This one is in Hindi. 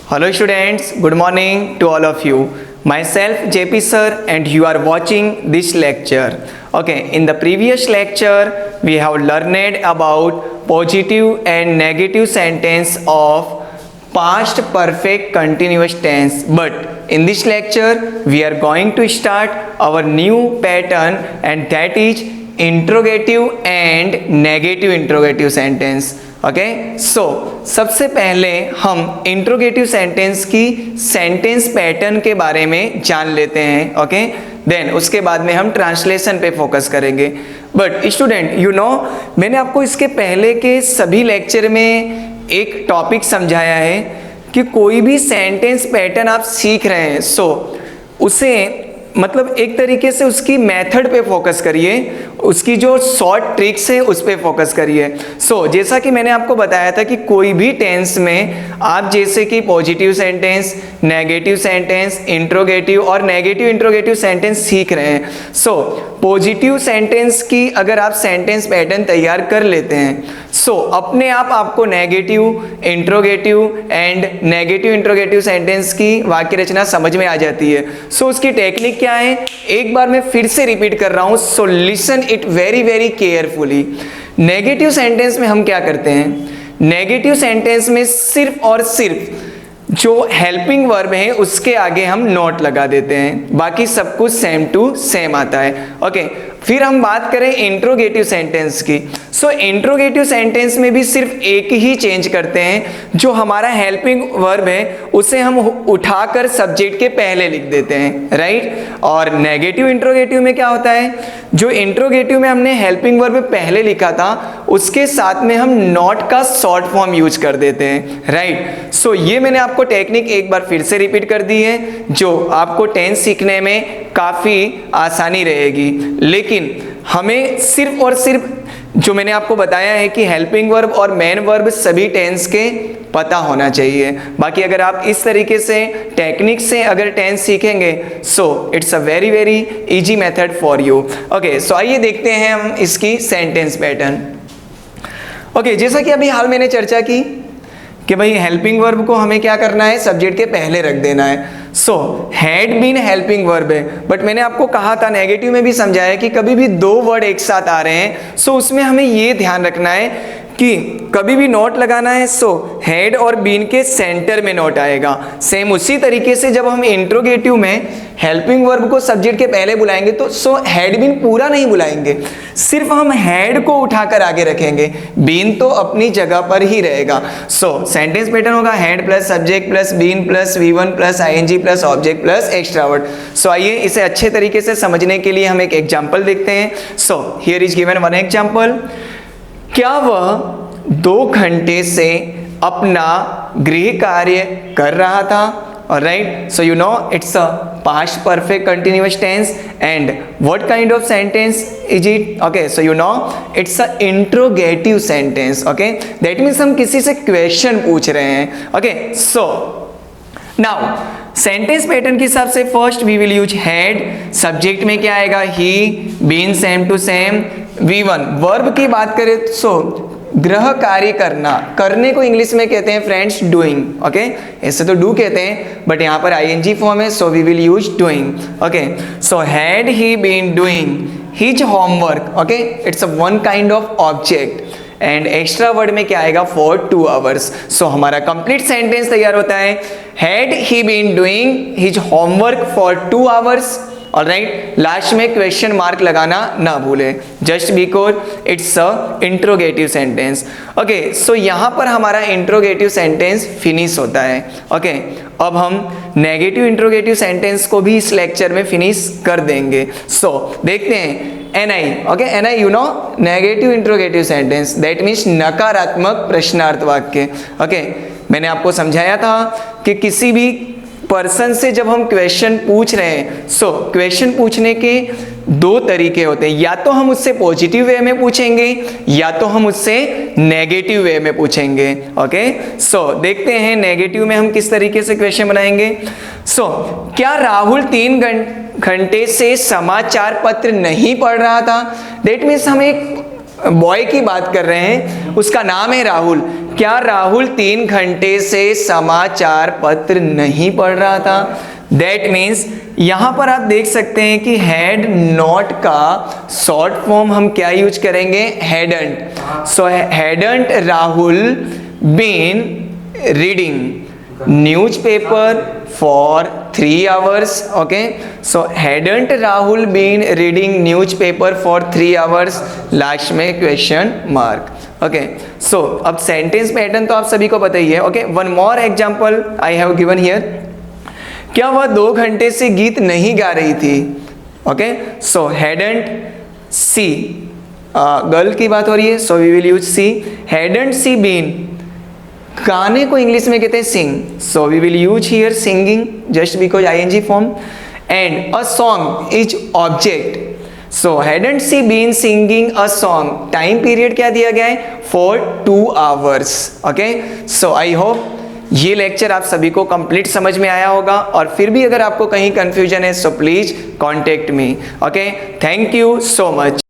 Hello students, good morning to all of you. Myself JP sir and you are watching this lecture. Okay, in the previous lecture we have learned about positive and negative sentence of past perfect continuous tense, but in this lecture we are going to start our new pattern and that is interrogative and negative interrogative sentence. Okay so सबसे पहले हम इंट्रोगेटिव सेंटेंस की सेंटेंस पैटर्न के बारे में जान लेते हैं. ओके देन उसके बाद में हम ट्रांसलेशन पे फोकस करेंगे. बट स्टूडेंट यू नो मैंने आपको इसके पहले के सभी लेक्चर में एक टॉपिक समझाया है कि कोई भी सेंटेंस पैटर्न आप सीख रहे हैं सो उसे मतलब एक तरीके से उसकी मेथड पे फोकस करिए, उसकी जो शॉर्ट ट्रिक्स है उस पे फोकस करिए. सो जैसा कि मैंने आपको बताया था कि कोई भी टेंस में आप जैसे कि positive sentence, negative sentence, interrogative और नेगेटिव इंट्रोगेटिव सेंटेंस सीख रहे हैं. सो पॉजिटिव सेंटेंस की अगर आप सेंटेंस पैटर्न तैयार कर लेते हैं सो अपने आप आपको negative interrogative and negative interrogative sentence की वाक्य रचना समझ में आ जाती है. सो उसकी टेक्निक क्या है एक बार मैं फिर से रिपीट कर रहा हूं. So listen it very very carefully. Negative sentence में हम क्या करते हैं, नेगेटिव सेंटेंस में सिर्फ और सिर्फ जो हेल्पिंग वर्ब है उसके आगे हम नॉट लगा देते हैं, बाकी सब कुछ सेम टू सेम आता है. ओके फिर हम बात करें इंट्रोगेटिव सेंटेंस की. सो इंट्रोगेटिव सेंटेंस में भी सिर्फ एक ही चेंज करते हैं, जो हमारा हेल्पिंग वर्ब है उसे हम उठाकर सब्जेक्ट के पहले लिख देते हैं, राइट. और नेगेटिव इंट्रोगेटिव में क्या होता है, जो इंट्रोगेटिव में हमने हेल्पिंग वर्ब पहले लिखा था उसके साथ में हम नॉट का शॉर्ट फॉर्म यूज कर देते हैं, राइट. सो ये मैंने आपको टेक्निक एक बार फिर से रिपीट कर दी है जो आपको टेंस सीखने में काफ़ी आसानी रहेगी. लेकिन हमें सिर्फ और सिर्फ जो मैंने आपको बताया है कि हेल्पिंग वर्ब और मेन वर्ब सभी टेंस के पता होना चाहिए. बाकी अगर आप इस तरीके से टेक्निक से अगर टेंस सीखेंगे so it's a very very easy method for you. Okay so आइए देखते हैं हम इसकी सेंटेंस पैटर्न. ओके जैसा कि अभी हाल मैंने चर्चा की कि भाई हेल्पिंग वर्ब को हमें क्या करना है, सब्जेक्ट के पहले रख देना है. So had been helping verb है, बट मैंने आपको कहा था नेगेटिव में भी समझाया कि कभी भी दो वर्ड एक साथ आ रहे हैं सो उसमें हमें ये ध्यान रखना है कि कभी भी नोट लगाना है सो हेड और बीन के सेंटर में नोट आएगा. सेम उसी तरीके से जब हम इंट्रोगेटिव में हेल्पिंग वर्ब को सब्जेक्ट के पहले बुलाएंगे तो सो हेड बीन पूरा नहीं बुलाएंगे, सिर्फ हम हेड को उठाकर आगे रखेंगे, बीन तो अपनी जगह पर ही रहेगा. सो सेंटेंस पैटर्न होगा had plus subject plus been plus V1 plus ING plus object plus extra word. So आइए इसे अच्छे तरीके से समझने के लिए हम एक एग्जाम्पल देखते हैं. So here is given one example. क्या वह 2 घंटे से अपना गृह कार्य कर रहा था, right. So you know it's a past perfect continuous tense and what kind of sentence is it. Okay so you know it's a interrogative sentence. Okay that means हम किसी से क्वेश्चन पूछ रहे हैं. Okay so now sentence pattern के हिसाब से first we will use had, subject में क्या आएगा ही, been same to same, V1. Verb की बात करें सो गृह कार्य करना, करने को इंग्लिश में कहते हैं फ्रेंड्स डूइंग. ओके ऐसे तो डू कहते हैं बट यहाँ पर ING फॉर्म है so we will use doing. Okay so had he been doing his homework. Okay it's a one kind of object and extra word में क्या आएगा फॉर 2 आवर्स. सो हमारा कंप्लीट सेंटेंस तैयार होता है had he been doing his homework for 2 hours. Alright last में क्वेश्चन मार्क लगाना ना भूलें just because it's a interrogative sentence. Okay so यहाँ पर हमारा इंट्रोगेटिव सेंटेंस फिनिश होता है. ओके अब हम नेगेटिव इंट्रोगेटिव सेंटेंस को भी इस लेक्चर में फिनिश कर देंगे. सो देखते हैं NI. Okay NI you know negative interrogative sentence that means नकारात्मक प्रश्नार्थ वाक्य. ओके मैंने आपको समझाया था कि किसी भी पर्सन से जब हम क्वेश्चन पूछ रहे हैं सो क्वेश्चन पूछने के 2 तरीके होते हैं, या तो हम उससे पॉजिटिव वे में पूछेंगे या तो हम उससे नेगेटिव वे में पूछेंगे. ओके सो देखते हैं नेगेटिव में हम किस तरीके से क्वेश्चन बनाएंगे. सो क्या राहुल 3 घंटे से समाचार पत्र नहीं पढ़ रहा था. दैट मीन्स हम एक बॉय की बात कर रहे हैं, उसका नाम है राहुल। क्या राहुल 3 घंटे से समाचार पत्र नहीं पढ़ रहा था? दैट मीन्स यहां पर आप देख सकते हैं कि हैड नॉट का शॉर्ट फॉर्म हम क्या यूज करेंगे? Hadn't. So hadn't Rahul been reading newspaper for 3 hours. Okay, so hadn't Rahul been reading newspaper for 3 hours? Last में क्वेश्चन मार्क। ओके, सो अब सेंटेंस पैटर्न तो आप सभी को पता ही है। Okay, one more example I have given here. क्या वह 2 घंटे से गीत नहीं गा रही थी? Okay, so hadn't she, girl की बात हो रही है, so we will use she. Hadn't she been, गाने को इंग्लिश में कहते हैं sing, so we will use here singing just because ING form. And a song is object, so hadn't she been singing a song, time period क्या दिया गया है? For 2 hours. Okay, so I hope ये लेक्चर आप सभी को कंप्लीट समझ में आया होगा, और फिर भी अगर आपको कहीं कंफ्यूजन है so please contact me. Okay, thank you so much.